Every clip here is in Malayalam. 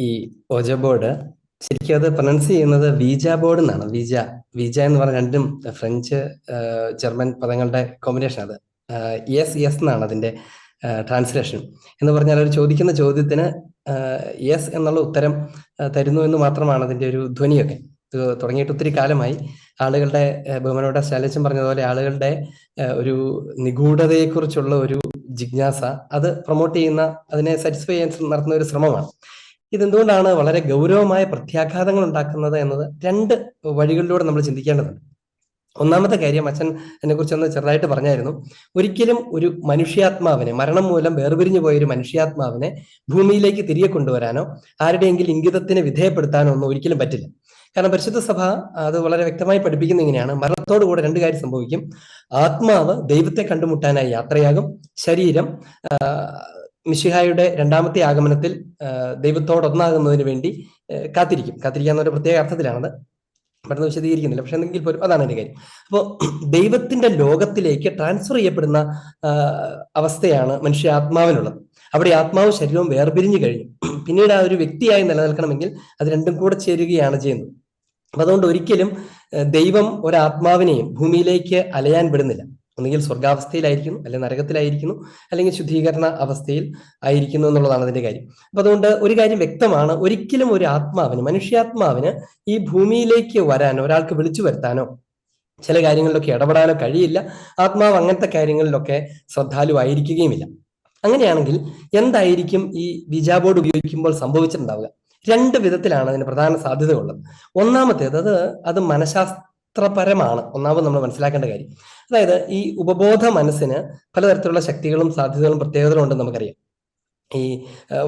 ഈ ഓജ ബോർഡ് ശരിക്കും അത് പ്രൊനൗൺസ് ചെയ്യുന്നത് വീജ ബോർഡ് എന്നാണ്. വീജ വീജ എന്ന് പറഞ്ഞ രണ്ടും ഫ്രഞ്ച് ജർമ്മൻ പദങ്ങളുടെ കോമ്പിനേഷൻ. അത് യെസ് യെസ് എന്നാണ് അതിന്റെ ട്രാൻസ്ലേഷൻ. എന്ന് പറഞ്ഞാൽ അവർ ചോദിക്കുന്ന ചോദ്യത്തിന് യെസ് എന്നുള്ള ഉത്തരം തരുന്നു എന്ന് മാത്രമാണ് അതിന്റെ ഒരു ധ്വനിയൊക്കെ. ഇത് തുടങ്ങിയിട്ട് ഒത്തിരി കാലമായി. ആളുകളുടെ ബഹുമാനോടെ ശൈലജൻ പറഞ്ഞതുപോലെ ആളുകളുടെ ഒരു നിഗൂഢതയെക്കുറിച്ചുള്ള ഒരു ജിജ്ഞാസ അത് പ്രൊമോട്ട് ചെയ്യുന്ന, അതിനെ സാറ്റിസ്ഫൈ ചെയ്യാൻ നടത്തുന്ന ഒരു ശ്രമമാണ്. ഇതെന്തുകൊണ്ടാണ് വളരെ ഗൗരവമായ പ്രത്യാഘാതങ്ങൾ ഉണ്ടാക്കുന്നത് എന്നത് രണ്ട് വഴികളിലൂടെ നമ്മൾ ചിന്തിക്കേണ്ടതുണ്ട്. ഒന്നാമത്തെ കാര്യം, അച്ഛൻ എന്നെ കുറിച്ചൊന്ന് ചെറുതായിട്ട് പറഞ്ഞായിരുന്നു. ഒരിക്കലും ഒരു മനുഷ്യാത്മാവിനെ, മരണം മൂലം വേർപിരിഞ്ഞു പോയ ഒരു മനുഷ്യാത്മാവിനെ ഭൂമിയിലേക്ക് തിരികെ കൊണ്ടുവരാനോ ആരുടെയെങ്കിലും ഇംഗിതത്തിന് വിധേയപ്പെടുത്താനോ ഒന്നും ഒരിക്കലും പറ്റില്ല. കാരണം പരിശുദ്ധ സഭ അത് വളരെ വ്യക്തമായി പഠിപ്പിക്കുന്ന ഇങ്ങനെയാണ്: മരണത്തോടുകൂടെ രണ്ട് കാര്യം സംഭവിക്കും. ആത്മാവ് ദൈവത്തെ കണ്ടുമുട്ടാനായി യാത്രയാകും. ശരീരം മിശിഹായുടെ രണ്ടാമത്തെ ആഗമനത്തിൽ ദൈവത്തോടൊന്നാകുന്നതിന് വേണ്ടി കാത്തിരിക്കാവുന്ന ഒരു പ്രത്യേക അർത്ഥത്തിലാണത്. പെട്ടെന്ന് വിശദീകരിക്കുന്നില്ല, പക്ഷെ എന്തെങ്കിലും പോലും അതാണ് എന്റെ കാര്യം. അപ്പോൾ ദൈവത്തിന്റെ ലോകത്തിലേക്ക് ട്രാൻസ്ഫർ ചെയ്യപ്പെടുന്ന അവസ്ഥയാണ് മനുഷ്യാത്മാവിനുള്ളത്. അവിടെ ആത്മാവും ശരീരവും വേർപിരിഞ്ഞു കഴിഞ്ഞു. പിന്നീട് ആ ഒരു വ്യക്തിയായി നിലനിൽക്കണമെങ്കിൽ അത് രണ്ടും കൂടെ ചേരുകയാണ് ചെയ്യുന്നത്. അപ്പൊ അതുകൊണ്ട് ഒരിക്കലും ദൈവം ഒരാത്മാവിനെയും ഭൂമിയിലേക്ക് അലയാൻ വിടുന്നില്ല. ഒന്നുകിൽ സ്വർഗാവസ്ഥയിലായിരിക്കുന്നു, അല്ലെങ്കിൽ നരകത്തിലായിരിക്കുന്നു, അല്ലെങ്കിൽ ശുദ്ധീകരണ അവസ്ഥയിൽ ആയിരിക്കുന്നു എന്നുള്ളതാണ് അതിന്റെ കാര്യം. അപ്പൊ അതുകൊണ്ട് ഒരു കാര്യം വ്യക്തമാണ്: ഒരിക്കലും ഒരു ആത്മാവിന്, മനുഷ്യാത്മാവിന് ഈ ഭൂമിയിലേക്ക് വരാനോ ഒരാൾക്ക് വിളിച്ചു വരുത്താനോ ചില കാര്യങ്ങളിലൊക്കെ ഇടപെടാനോ കഴിയില്ല. ആത്മാവ് അങ്ങനത്തെ കാര്യങ്ങളിലൊക്കെ ശ്രദ്ധാലുവായിരിക്കുകയുമില്ല. അങ്ങനെയാണെങ്കിൽ എന്തായിരിക്കും ഈ വിജാ ബോർഡ് ഉപയോഗിക്കുമ്പോൾ സംഭവിച്ചിട്ടുണ്ടാവുക? രണ്ട് വിധത്തിലാണ് അതിന് പ്രധാന സാധ്യതയുള്ളത്. ഒന്നാമത്തേത് അത് മനഃശാസ്ത്രപരമാണ്. ഒന്നാമത് നമ്മൾ മനസ്സിലാക്കേണ്ട കാര്യം, അതായത് ഈ ഉപബോധ മനസ്സിന് പലതരത്തിലുള്ള ശക്തികളും സാധ്യതകളും പ്രത്യേകതകളും ഉണ്ടെന്ന് നമുക്കറിയാം. ഈ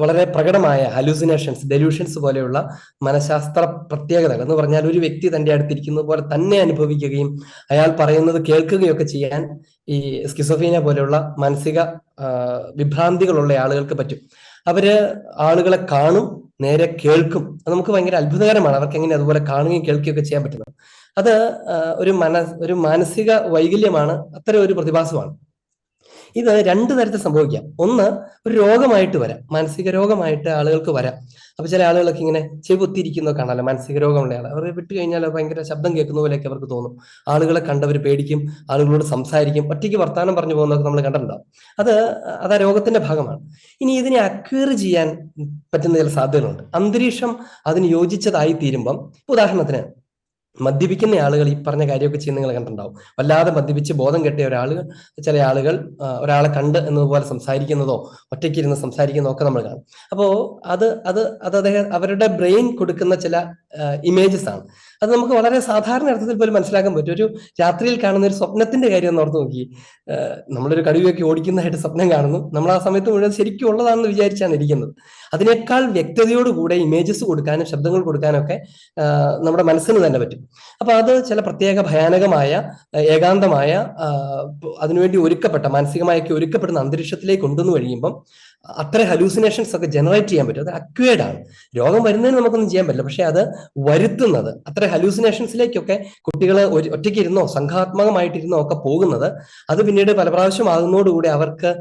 വളരെ പ്രകടമായ ഹലൂസിനേഷൻസ്, ഡെലൂഷൻസ് പോലെയുള്ള മനഃശാസ്ത്ര പ്രത്യേകതകൾ എന്ന് പറഞ്ഞാൽ ഒരു വ്യക്തി തന്റെ അടുത്തിരിക്കുന്നത് പോലെ തന്നെ അനുഭവിക്കുകയും അയാൾ പറയുന്നത് കേൾക്കുകയൊക്കെ ചെയ്യാൻ ഈ സ്കിസോഫീനിയ പോലെയുള്ള മാനസിക വിഭ്രാന്തികളുള്ള ആളുകൾക്ക് പറ്റും. അവര് ആളുകളെ കാണും, നേരെ കേൾക്കും. അത് നമുക്ക് ഭയങ്കര അത്ഭുതകരമാണ് അവർക്ക് എങ്ങനെ അതുപോലെ കാണുകയും കേൾക്കുകയൊക്കെ ചെയ്യാൻ പറ്റുന്നത്. അത് ഒരു മാനസിക വൈകല്യമാണ്, അത്തരം ഒരു പ്രതിഭാസമാണ്. ഇത് രണ്ടു തരത്തിൽ സംഭവിക്കാം. ഒന്ന്, ഒരു രോഗമായിട്ട് വരാം, മാനസിക രോഗമായിട്ട് ആളുകൾക്ക് വരാം. അപ്പൊ ചില ആളുകളൊക്കെ ഇങ്ങനെ ചെവിത്തിരിക്കുന്നതൊക്കെ കാണാമല്ലോ, മാനസിക രോഗമുള്ള ആൾ. അവർ വിട്ടു കഴിഞ്ഞാൽ ഭയങ്കര ശബ്ദം കേൾക്കുന്ന പോലെയൊക്കെ അവർക്ക് തോന്നും. ആളുകളെ കണ്ടവർ പേടിക്കും, ആളുകളോട് സംസാരിക്കും, ഒറ്റയ്ക്ക് വർത്താനം പറഞ്ഞു പോകുന്നതൊക്കെ നമ്മൾ കണ്ടിട്ടുണ്ടാവും. അത് ആ രോഗത്തിന്റെ ഭാഗമാണ്. ഇനി ഇതിനെ അക്വയർ ചെയ്യാൻ പറ്റുന്ന ചില സാധ്യതകളുണ്ട്. അന്തരീക്ഷം അതിന് യോജിച്ചതായി തീരുമ്പം, ഉദാഹരണത്തിന് മദ്യപിക്കുന്ന ആളുകൾ ഈ പറഞ്ഞ കാര്യമൊക്കെ ചെയ്യുന്ന നിങ്ങൾ കണ്ടിട്ടുണ്ടാവും. വല്ലാതെ മദ്യപിച്ച് ബോധം കെട്ടിയ ചില ആളുകൾ ഒരാളെ കണ്ട് എന്നതുപോലെ സംസാരിക്കുന്നതോ ഒറ്റയ്ക്കിരുന്ന് സംസാരിക്കുന്നതോ ഒക്കെ നമ്മൾ കാണും. അപ്പോ അത് അവരുടെ ബ്രെയിൻ കൊടുക്കുന്ന ചില ഇമേജസ് ആണ്. അത് നമുക്ക് വളരെ സാധാരണ അർത്ഥത്തിൽ പോലും മനസ്സിലാക്കാൻ പറ്റും. ഒരു രാത്രിയിൽ കാണുന്ന ഒരു സ്വപ്നത്തിന്റെ കാര്യം ഒന്ന് ഓർത്ത് നോക്കി. നമ്മളൊരു കടുവയൊക്കെ ഓടിക്കുന്നതായിട്ട് സ്വപ്നം കാണുന്നു. നമ്മൾ ആ സമയത്ത് മുഴുവൻ ശരിക്കും ഉള്ളതാണെന്ന് വിചാരിച്ചാണ് ഇരിക്കുന്നത്. അതിനേക്കാൾ വ്യക്തതയോടുകൂടെ ഇമേജസ് കൊടുക്കാനും ശബ്ദങ്ങൾ കൊടുക്കാനും ഒക്കെ നമ്മുടെ മനസ്സിന് തന്നെ പറ്റും. അപ്പൊ അത് ചില പ്രത്യേക ഭയാനകമായ, ഏകാന്തമായ, അതിനുവേണ്ടി മാനസികമായൊക്കെ ഒരുക്കപ്പെടുന്ന അന്തരീക്ഷത്തിലേക്ക് കൊണ്ടുവന്നു കഴിയുമ്പം അത്ര ഹലൂസിനേഷൻസ് ഒക്കെ ജനറേറ്റ് ചെയ്യാൻ പറ്റും. അത് അക്വേർഡ് ആണ്. രോഗം വരുന്നതിന് നമുക്കൊന്നും ചെയ്യാൻ പറ്റില്ല, പക്ഷെ അത് വരുത്തുന്നത്, അത്ര ഹലൂസിനേഷൻസിലേക്കൊക്കെ കുട്ടികൾ ഒറ്റയ്ക്ക് ഇരുന്നോ സംഘാത്മകമായിട്ടിരുന്നോ ഒക്കെ പോകുന്നത്, അത് പിന്നീട് പല പ്രാവശ്യം ആകുന്നതോടുകൂടി അവർക്ക്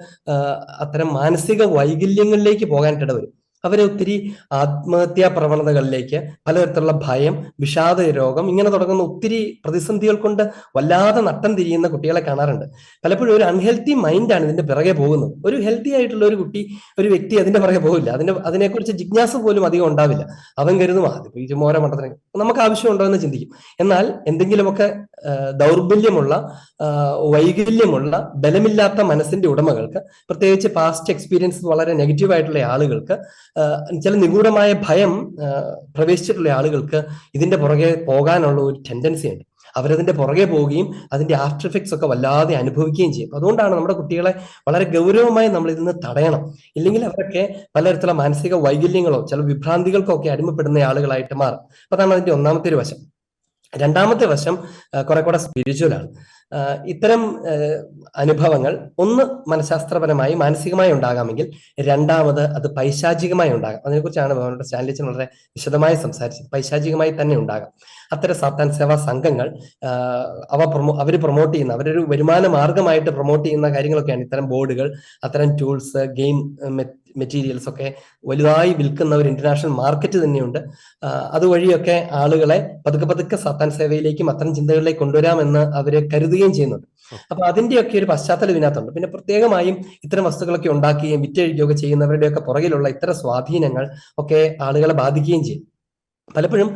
അത്തരം മാനസിക വൈകല്യങ്ങളിലേക്ക് പോകാനായിട്ട് ഇടവരും. അവരെ ഒത്തിരി ആത്മഹത്യാ പ്രവണതകളിലേക്ക്, പലതരത്തിലുള്ള ഭയം, വിഷാദ രോഗം, ഇങ്ങനെ തുടങ്ങുന്ന ഒത്തിരി പ്രതിസന്ധികൾ കൊണ്ട് വല്ലാതെ നട്ടം തിരിയുന്ന കുട്ടികളെ കാണാറുണ്ട്. പലപ്പോഴും ഒരു അൺഹെൽത്തി മൈൻഡാണ് ഇതിന്റെ പിറകെ പോകുന്നത്. ഒരു ഹെൽത്തി ആയിട്ടുള്ള ഒരു വ്യക്തി അതിന്റെ പിറകെ പോകില്ല. അതിനെക്കുറിച്ച് ജിജ്ഞാസ പോലും അധികം ഉണ്ടാവില്ല. അവൻ കരുതും അതിപ്പോ ഈ ചുമോര മണ്ടത്തിന് നമുക്ക് ആവശ്യമുണ്ടോ എന്ന് ചിന്തിക്കും. എന്നാൽ എന്തെങ്കിലുമൊക്കെ ദൗർബല്യമുള്ള, വൈകല്യമുള്ള, ബലമില്ലാത്ത മനസ്സിന്റെ ഉടമകൾക്ക്, പ്രത്യേകിച്ച് പാസ്റ്റ് എക്സ്പീരിയൻസ് വളരെ നെഗറ്റീവ് ആയിട്ടുള്ള ആളുകൾക്ക്, ചില നിഗൂഢമായ ഭയം പ്രവേശിച്ചിട്ടുള്ള ആളുകൾക്ക് ഇതിന്റെ പുറകെ പോകാനുള്ള ഒരു ടെൻഡൻസി ഉണ്ട്. അവരതിന്റെ പുറകെ പോവുകയും അതിന്റെ ആഫ്റ്റർ എഫക്ട്സ് ഒക്കെ വല്ലാതെ അനുഭവിക്കുകയും ചെയ്യും. അതുകൊണ്ടാണ് നമ്മുടെ കുട്ടികളെ വളരെ ഗൗരവമായി നമ്മൾ ഇതിന് തടയണം. ഇല്ലെങ്കിൽ അവരൊക്കെ പലതരത്തിലുള്ള മാനസിക വൈകല്യങ്ങളോ ചില വിഭ്രാന്തികൾക്കോ ഒക്കെ അടിമപ്പെടുന്ന ആളുകളായിട്ട് മാറും. അപ്പൊ അതാണ് അതിന്റെ ഒന്നാമത്തെ ഒരു വശം. രണ്ടാമത്തെ വശം കുറെ കൂടെ സ്പിരിച്വൽ ആണ്. ഇത്തരം അനുഭവങ്ങൾ ഒന്ന് മനഃശാസ്ത്രപരമായി മാനസികമായി ഉണ്ടാകാമെങ്കിൽ രണ്ടാമത് അത് പൈശാചികമായി ഉണ്ടാകാം. അതിനെക്കുറിച്ചാണ് നമ്മുടെ സ്റ്റാൻലിച്ചൻ വളരെ വിശദമായി സംസാരിച്ചത്. പൈശാചികമായി തന്നെ ഉണ്ടാകാം. അത്തരം സാത്താൻ സേവാ സംഘങ്ങൾ അവർ പ്രൊമോട്ട് ചെയ്യുന്ന, അവരൊരു വരുമാന മാർഗമായിട്ട് പ്രൊമോട്ട് ചെയ്യുന്ന കാര്യങ്ങളൊക്കെയാണ് ഇത്തരം ബോർഡുകൾ, അത്തരം ടൂൾസ്, ഗെയിം മെറ്റീരിയൽസ് ഒക്കെ വലുതായി വിൽക്കുന്ന ഒരു ഇന്റർനാഷണൽ മാർക്കറ്റ് തന്നെയുണ്ട്. അതുവഴിയൊക്കെ ആളുകളെ പതുക്കെ പതുക്കെ സാത്താൻ സേവയിലേക്കും അത്തരം ചിന്തകളിലേക്ക് കൊണ്ടുവരാമെന്ന് അവര് കരുതുകയും ചെയ്യുന്നുണ്ട്. അപ്പൊ അതിന്റെയൊക്കെ ഒരു പശ്ചാത്തലം ഇതിനകത്തുണ്ട്. പിന്നെ പ്രത്യേകമായും ഇത്തരം വസ്തുക്കളൊക്കെ ഉണ്ടാക്കുകയും വിറ്റഴിക്കുകയൊക്കെ ചെയ്യുന്നവരുടെയൊക്കെ പുറകിലുള്ള ഇത്തരം സ്വാധീനങ്ങൾ ഒക്കെ ആളുകളെ ബാധിക്കുകയും ചെയ്യും. പലപ്പോഴും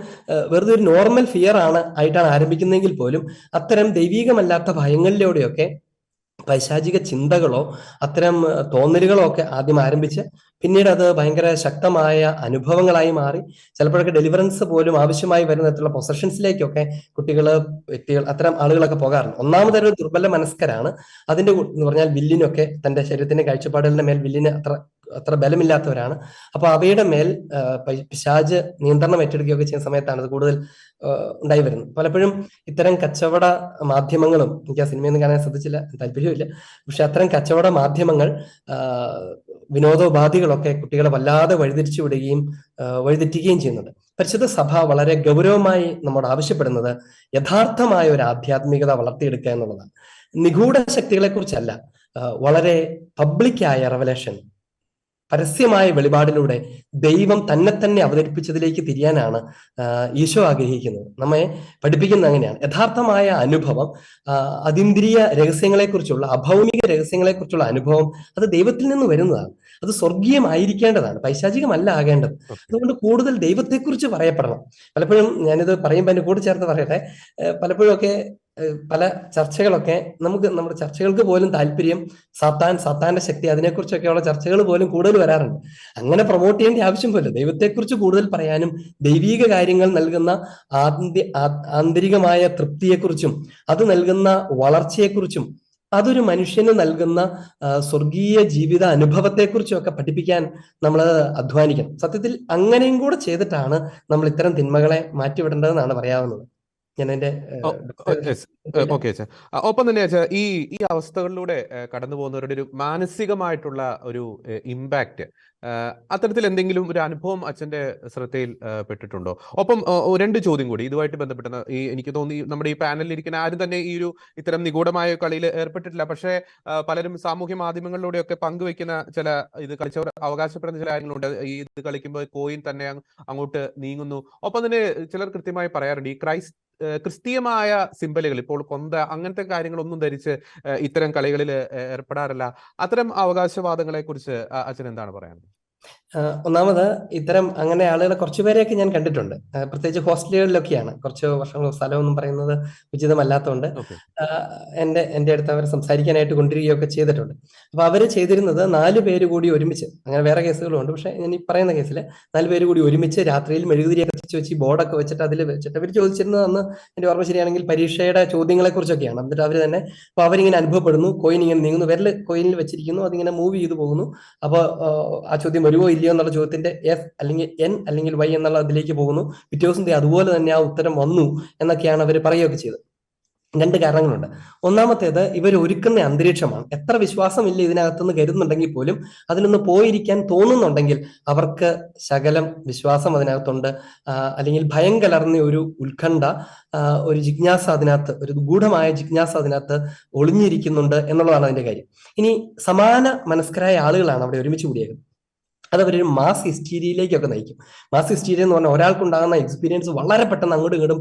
വെറുതെ ഒരു നോർമൽ ഫിയർ ആയിട്ടാണ് ആരംഭിക്കുന്നതെങ്കിൽ പോലും അത്തരം ദൈവീകമല്ലാത്ത ഭയങ്ങളിലൂടെയൊക്കെ പൈശാചിക ചിന്തകളോ അത്തരം തോന്നലുകളോ ഒക്കെ ആദ്യം ആരംഭിച്ച് പിന്നീട് അത് ഭയങ്കര ശക്തമായ അനുഭവങ്ങളായി മാറി ചിലപ്പോഴൊക്കെ ഡെലിവറൻസ് പോലും ആവശ്യമായി വരുന്ന തരത്തിലുള്ള പൊസഷൻസിലേക്കൊക്കെ വ്യക്തികൾ അത്തരം ആളുകളൊക്കെ പോകാറുണ്ട്. ഒന്നാമതൊരു ദുർബല മനസ്കരാണ്. അതിന്റെ എന്ന് പറഞ്ഞാൽ വില്ലിനൊക്കെ തന്റെ ശരീരത്തിന്റെ കാഴ്ചപ്പാടുകളുടെ മേൽ വില്ലിന് അത്ര ബലമില്ലാത്തവരാണ്. അപ്പൊ അവയുടെ മേൽ പിശാച് നിയന്ത്രണം ഏറ്റെടുക്കുകയൊക്കെ ചെയ്യുന്ന സമയത്താണ് അത് കൂടുതൽ ഉണ്ടായി വരുന്നത്. പലപ്പോഴും ഇത്തരം കച്ചവട മാധ്യമങ്ങളും, എനിക്ക് ആ സിനിമയൊന്നും കാണാൻ ശ്രദ്ധിച്ചില്ല, താല്പര്യമില്ല, പക്ഷെ അത്തരം കച്ചവട മാധ്യമങ്ങൾ വിനോദോപാധികളൊക്കെ കുട്ടികളെ വല്ലാതെ വഴിതെറ്റിക്കുകയും ചെയ്യുന്നുണ്ട്. പരിശുദ്ധ സഭ വളരെ ഗൗരവമായി നമ്മോട് ആവശ്യപ്പെടുന്നത് യഥാർത്ഥമായ ഒരു ആധ്യാത്മികത വളർത്തിയെടുക്കുക എന്നുള്ളതാണ്. നിഗൂഢ ശക്തികളെ കുറിച്ചല്ല, വളരെ പബ്ലിക്കായ റെവലേഷൻ, പരസ്യമായ വെളിപാടിലൂടെ ദൈവം തന്നെ അവതരിപ്പിച്ചതിലേക്ക് തിരിയാനാണ് ഈശോ ആഗ്രഹിക്കുന്നത്. നമ്മെ പഠിപ്പിക്കുന്നത് അങ്ങനെയാണ്. യഥാർത്ഥമായ അനുഭവം, അതീന്ദ്രിയ രഹസ്യങ്ങളെക്കുറിച്ചുള്ള, അഭൗമിക രഹസ്യങ്ങളെക്കുറിച്ചുള്ള അനുഭവം അത് ദൈവത്തിൽ നിന്ന് വരുന്നതാണ്. അത് സ്വർഗീയമായിരിക്കേണ്ടതാണ്, പൈശാചികമല്ല ആകേണ്ടത്. അതുകൊണ്ട് കൂടുതൽ ദൈവത്തെക്കുറിച്ച് പറയപ്പെടണം. പലപ്പോഴും ഞാനിത് പറയുമ്പോൾ എന്നെ കൂടി ചേർത്ത് പറയട്ടെ, പലപ്പോഴും ഒക്കെ പല ചർച്ചകളൊക്കെ നമ്മുടെ ചർച്ചകൾക്ക് പോലും താല്പര്യം സാത്താന്റെ ശക്തി, അതിനെക്കുറിച്ചൊക്കെയുള്ള ചർച്ചകൾ പോലും കൂടുതൽ വരാറുണ്ട്. അങ്ങനെ പ്രൊമോട്ട് ചെയ്യേണ്ട ആവശ്യം പോലും. ദൈവത്തെക്കുറിച്ച് കൂടുതൽ പറയാനും ദൈവീക കാര്യങ്ങൾ നൽകുന്ന ആന്തരികമായ തൃപ്തിയെക്കുറിച്ചും അത് നൽകുന്ന വളർച്ചയെക്കുറിച്ചും അതൊരു മനുഷ്യന് നൽകുന്ന സ്വർഗീയ ജീവിത അനുഭവത്തെക്കുറിച്ചും ഒക്കെ പഠിപ്പിക്കാൻ നമ്മൾ അധ്വാനിക്കണം. സത്യത്തിൽ അങ്ങനെയും കൂടെ ചെയ്തിട്ടാണ് നമ്മൾ ഇത്തരം തിന്മകളെ മാറ്റിവിടേണ്ടതെന്നാണ് പറയാവുന്നത്. ഞാൻ എന്റെ ഓക്കെ അച്ഛാ. ഒപ്പം തന്നെ അച്ഛാ, ഈ അവസ്ഥകളിലൂടെ കടന്നു പോകുന്നവരുടെ ഒരു മാനസികമായിട്ടുള്ള ഒരു ഇമ്പാക്റ്റ്, അത്തരത്തിൽ എന്തെങ്കിലും ഒരു അനുഭവം അച്ഛന്റെ ശ്രദ്ധയിൽ പെട്ടിട്ടുണ്ടോ? ഒപ്പം രണ്ട് ചോദ്യം കൂടി ഇതുമായിട്ട് ബന്ധപ്പെട്ട, എനിക്ക് തോന്നി നമ്മുടെ ഈ പാനലിൽ ഇരിക്കുന്ന ആരും തന്നെ ഈ ഒരു ഇത്തരം നിഗൂഢമായ കളിയിൽ ഏർപ്പെട്ടിട്ടില്ല. പക്ഷേ പലരും സാമൂഹ്യ മാധ്യമങ്ങളിലൂടെയൊക്കെ പങ്കുവെക്കുന്ന ചില ഇത് കളിച്ചവർ അവകാശപ്പെടുന്ന ചില കാര്യങ്ങളുണ്ട്. ഈ ഇത് കളിക്കുമ്പോൾ കോയിൻ തന്നെ അങ്ങോട്ട് നീങ്ങുന്നു. ഒപ്പം തന്നെ ചിലർ കൃത്യമായി പറയാറുണ്ട്, ഈ ക്രിസ്തീയമായ സിംബലുകൾ, ഇപ്പോൾ കൊന്ത, അങ്ങനത്തെ കാര്യങ്ങളൊന്നും ധരിച്ച് ഇത്തരം കളികളിൽ ഏർപ്പെടാറില്ല. അത്തരം അവകാശവാദങ്ങളെ കുറിച്ച് അച്ഛൻ എന്താണ് പറയാനുള്ളത്? ഒന്നാമത് ഇത്തരം അങ്ങനെ ആളുകളെ കുറച്ചുപേരെയൊക്കെ ഞാൻ കണ്ടിട്ടുണ്ട്. പ്രത്യേകിച്ച് ഹോസ്റ്റലുകളിലൊക്കെയാണ്. കുറച്ച് വർഷങ്ങൾ സ്ഥലമൊന്നും പറയുന്നത് ഉചിതമല്ലാത്തതുകൊണ്ട് എന്റെ അടുത്ത് അവർ സംസാരിക്കാനായിട്ട് കൊണ്ടുവരികയൊക്കെ ചെയ്തിട്ടുണ്ട്. അപ്പൊ അവര് ചെയ്തിരുന്നത് 4 പേര് കൂടി ഒരുമിച്ച്, അങ്ങനെ വേറെ കേസുകളും ഉണ്ട്, പക്ഷെ ഞാൻ ഈ പറയുന്ന കേസിൽ 4 പേര് കൂടി ഒരുമിച്ച് രാത്രിയിൽ മെഴുകുതിരിയൊക്കെ കത്തിച്ച് വെച്ച് ബോർഡൊക്കെ വെച്ചിട്ട് അതിൽ വെച്ചിട്ട് അവർ ചോദിച്ചിരുന്നത്, അന്ന് എന്റെ ഓർമ്മ ശരിയാണെങ്കിൽ പരീക്ഷയുടെ ചോദ്യങ്ങളെ കുറിച്ചൊക്കെയാണ്. എന്നിട്ട് അവർ തന്നെ അപ്പൊ അവരിങ്ങനെ അനുഭവപ്പെടുന്നു, കോയിൻ ഇങ്ങനെ നീങ്ങുന്നു, വിരൽ കോയിനിൽ വെച്ചിരിക്കുന്നു, അതിങ്ങനെ മൂവ് ചെയ്തു പോകുന്നു. അപ്പൊ ആ ചോദ്യം വരുമോ ഇല്ലയോ എന്നുള്ള ചോദ്യത്തിന്റെ എസ് അല്ലെങ്കിൽ എൻ അല്ലെങ്കിൽ വൈ എന്നുള്ള അതിലേക്ക് പോകുന്നു. പിറ്റേ ദിവസം അതുപോലെ തന്നെ ആ ഉത്തരം വന്നു എന്നൊക്കെയാണ് അവർ പറയുകയൊക്കെ ചെയ്തത്. 2 കാരണങ്ങളുണ്ട്. ഒന്നാമത്തേത്, ഇവർ ഒരുക്കുന്ന അന്തരീക്ഷമാണ്. എത്ര വിശ്വാസമില്ല ഇതിനകത്തുനിന്ന് കരുതുന്നുണ്ടെങ്കിൽ പോലും അതിനൊന്ന് പോയിരിക്കാൻ തോന്നുന്നുണ്ടെങ്കിൽ അവർക്ക് ശകലം വിശ്വാസം അതിനകത്തുണ്ട്, അല്ലെങ്കിൽ ഭയം കലർന്ന ഒരു ഉത്കണ്ഠ, ഒരു ജിജ്ഞാസ അതിനകത്ത്, ഒരു ഗൂഢമായ ജിജ്ഞാസ അതിനകത്ത് ഒളിഞ്ഞിരിക്കുന്നുണ്ട് എന്നുള്ളതാണ് അതിന്റെ കാര്യം. ഇനി സമാന മനസ്കരായ ആളുകളാണ് അവിടെ ഒരുമിച്ച് കൂടിയത്. അത് അവരൊരു മാസ് ഹിസ്റ്റീരിയയിലേക്കൊക്കെ നയിക്കും. മാസ് ഹിസ്റ്റീരിയ എന്ന് പറഞ്ഞാൽ ഒരാൾക്കുണ്ടാകുന്ന എക്സ്പീരിയൻസ് വളരെ പെട്ടെന്ന് അങ്ങോട്ടും ഇങ്ങോട്ടും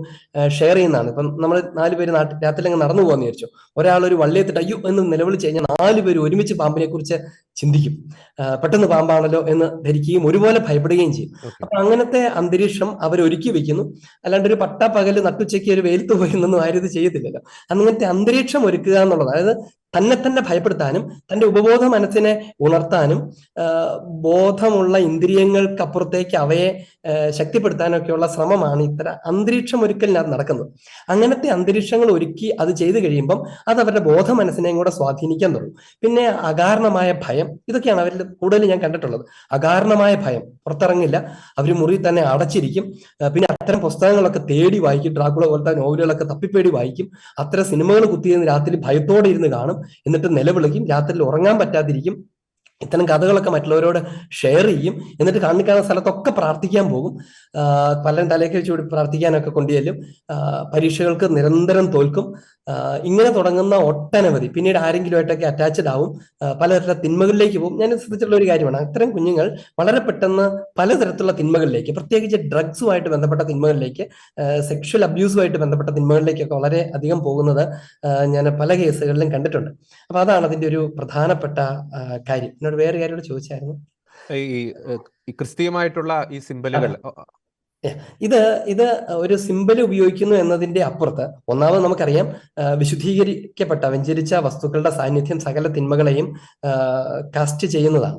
ഷെയർ ചെയ്യുന്നതാണ്. ഇപ്പം നമ്മൾ 4 പേര് രാത്രിയിൽ അങ്ങ് നടന്നു പോകാന്ന് വിചാരിച്ചു. ഒരാൾ ഒരു വള്ളിയെത്തിട്ട് അയ്യോ എന്ന് നിലവിളിച്ച് കഴിഞ്ഞാൽ 4 പേര് ഒരുമിച്ച് പാമ്പിനെ കുറിച്ച് ചിന്തിക്കും. പെട്ടെന്ന് പാമ്പാണല്ലോ എന്ന് ധരിക്കുകയും ഒരുപോലെ ഭയപ്പെടുകയും ചെയ്യും. അപ്പൊ അങ്ങനത്തെ അന്തരീക്ഷം അവർ ഒരുക്കി വെക്കുന്നു. അല്ലാണ്ട് ഒരു പകല് നട്ടുച്ചയ്ക്ക് ഒരു വെയിലത്ത് പോയിരുന്നൊന്നും ആരും ഇത് ചെയ്യത്തില്ലല്ലോ. അങ്ങനത്തെ അന്തരീക്ഷം ഒരുക്കുക എന്നുള്ളത്, അതായത് തന്നെ ഭയപ്പെടുത്താനും തന്റെ ഉപബോധ മനസ്സിനെ ഉണർത്താനും ബോധമുള്ള ഇന്ദ്രിയങ്ങൾക്കപ്പുറത്തേക്ക് അവയെ ശക്തിപ്പെടുത്താനൊക്കെയുള്ള ശ്രമമാണ് ഇത്തരം അന്തരീക്ഷം ഒരുക്കലിനകത്ത് നടക്കുന്നത്. അങ്ങനത്തെ അന്തരീക്ഷങ്ങൾ ഒരുക്കി അത് ചെയ്തു കഴിയുമ്പം അത് അവരുടെ ബോധ മനസ്സിനെയും കൂടെ സ്വാധീനിക്കാൻ തുടങ്ങും. പിന്നെ അകാരണമായ ഭയം, അറിയാം. ഇതൊക്കെയാണ് അവരിൽ കൂടുതൽ ഞാൻ കണ്ടിട്ടുള്ളത്. അകാരണമായ ഭയം, പുറത്തിറങ്ങില്ല, അവർ മുറിയിൽ തന്നെ അടച്ചിരിക്കും. പിന്നെ അത്തരം പുസ്തകങ്ങളൊക്കെ തേടി വായിക്കും, ഡ്രാക്കുള പോലത്തെ നോവലുകളൊക്കെ തപ്പിപ്പേടി വായിക്കും. അത്തരം സിനിമകൾ കുത്തിയിരുന്ന് രാത്രി ഭയത്തോടെ ഇരുന്ന് കാണും, എന്നിട്ട് നിലവിളിക്കും, രാത്രിയിൽ ഉറങ്ങാൻ പറ്റാതിരിക്കും. ഇത്തരം കഥകളൊക്കെ മറ്റുള്ളവരോട് ഷെയർ ചെയ്യും. എന്നിട്ട് കാണുന്ന സ്ഥലത്തൊക്കെ പ്രാർത്ഥിക്കാൻ പോകും. പലരും തലേക്ക് വെച്ച് പ്രാർത്ഥിക്കാനൊക്കെ കൊണ്ടുചെല്ലും. പരീക്ഷകൾക്ക് നിരന്തരം തോൽക്കും. ഇങ്ങനെ തുടങ്ങുന്ന ഒട്ടനവധി, പിന്നീട് ആരെങ്കിലുമായിട്ടൊക്കെ അറ്റാച്ച്ഡ് ആവും, പലതരത്തിലുള്ള തിന്മകളിലേക്ക് പോകും. ഞാൻ ശ്രദ്ധിച്ചിട്ടുള്ള ഒരു കാര്യമാണ്, അത്തരം കുഞ്ഞുങ്ങൾ വളരെ പെട്ടെന്ന് പലതരത്തിലുള്ള തിന്മകളിലേക്ക്, പ്രത്യേകിച്ച് ഡ്രഗ്സുമായിട്ട് ബന്ധപ്പെട്ട തിന്മകളിലേക്ക്, സെക്ഷൽ അബ്യൂസുമായിട്ട് ബന്ധപ്പെട്ട തിന്മകളിലേക്കൊക്കെ വളരെ അധികം പോകുന്നത് ഞാൻ പല കേസുകളിലും കണ്ടിട്ടുണ്ട്. അപ്പൊ അതാണ് അതിന്റെ ഒരു പ്രധാനപ്പെട്ട കാര്യം. എന്നോട് വേറെ കാര്യം കൂടെ ചോദിച്ചായിരുന്നു. ഈ ക്രിസ്തീയമായിട്ടുള്ള ഈ സിംബലുകൾ ഇത് ഒരു സിമ്പൽ ഉപയോഗിക്കുന്നു എന്നതിന്റെ അപ്പുറത്ത്, ഒന്നാമത് നമുക്കറിയാം, വിശുദ്ധീകരിക്കപ്പെട്ട വെഞ്ചരിച്ച വസ്തുക്കളുടെ സാന്നിധ്യം സകല തിന്മകളെയും കാസ്റ്റ് ചെയ്യുന്നതാണ്.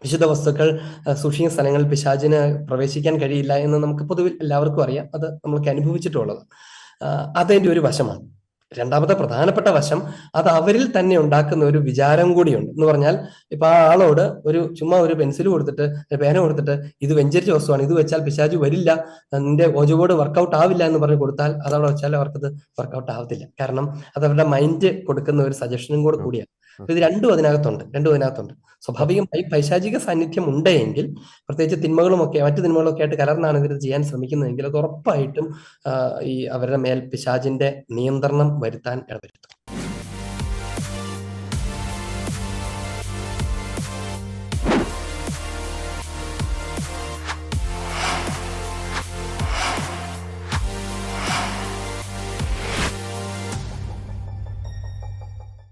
വിശുദ്ധ വസ്തുക്കൾ സൂക്ഷിക്കുന്ന സ്ഥലങ്ങളിൽ പിശാചിന് പ്രവേശിക്കാൻ കഴിയില്ല എന്ന് നമുക്ക് പൊതുവിൽ എല്ലാവർക്കും അറിയാം. അത് നമ്മൾക്ക് അനുഭവിച്ചിട്ടുള്ളത്. അതിന്റെ ഒരു വശമാണ്. രണ്ടാമത്തെ പ്രധാനപ്പെട്ട വശം, അത് അവരിൽ തന്നെ ഉണ്ടാക്കുന്ന ഒരു വിചാരം കൂടിയുണ്ട്. എന്ന് പറഞ്ഞാൽ, ഇപ്പൊ ആ ആളോട് ചുമ്മാ ഒരു പെൻസിൽ കൊടുത്തിട്ട്, പേന കൊടുത്തിട്ട്, ഇത് വെഞ്ചരിച്ച വസ്തുവാണ്, ഇത് വെച്ചാൽ പിശാചു വരില്ല, നിന്റെ ഓജോബോർഡ് വർക്കൗട്ട് ആവില്ല എന്ന് പറഞ്ഞ് കൊടുത്താൽ, അതവിടെ വെച്ചാൽ അവർക്കത് വർക്കൗട്ട് ആവത്തില്ല. കാരണം അത് അവരുടെ മൈൻഡ് കൊടുക്കുന്ന ഒരു സജഷനും കൂടെ കൂടിയാണ്. അപ്പൊ ഇത് രണ്ടും അതിനകത്തുണ്ട്. സ്വാഭാവികമായി പൈശാചിക സാന്നിധ്യം ഉണ്ടെങ്കിൽ, പ്രത്യേകിച്ച് മറ്റു തിന്മകളൊക്കെ ആയിട്ട് കലർന്നാണ് ഇവർ ചെയ്യാൻ ശ്രമിക്കുന്നതെങ്കിൽ, അത് ഉറപ്പായിട്ടും ഈ അവരുടെ മേൽ പിശാചിന്റെ നിയന്ത്രണം വരുത്താൻ ഇടവരുത്തും.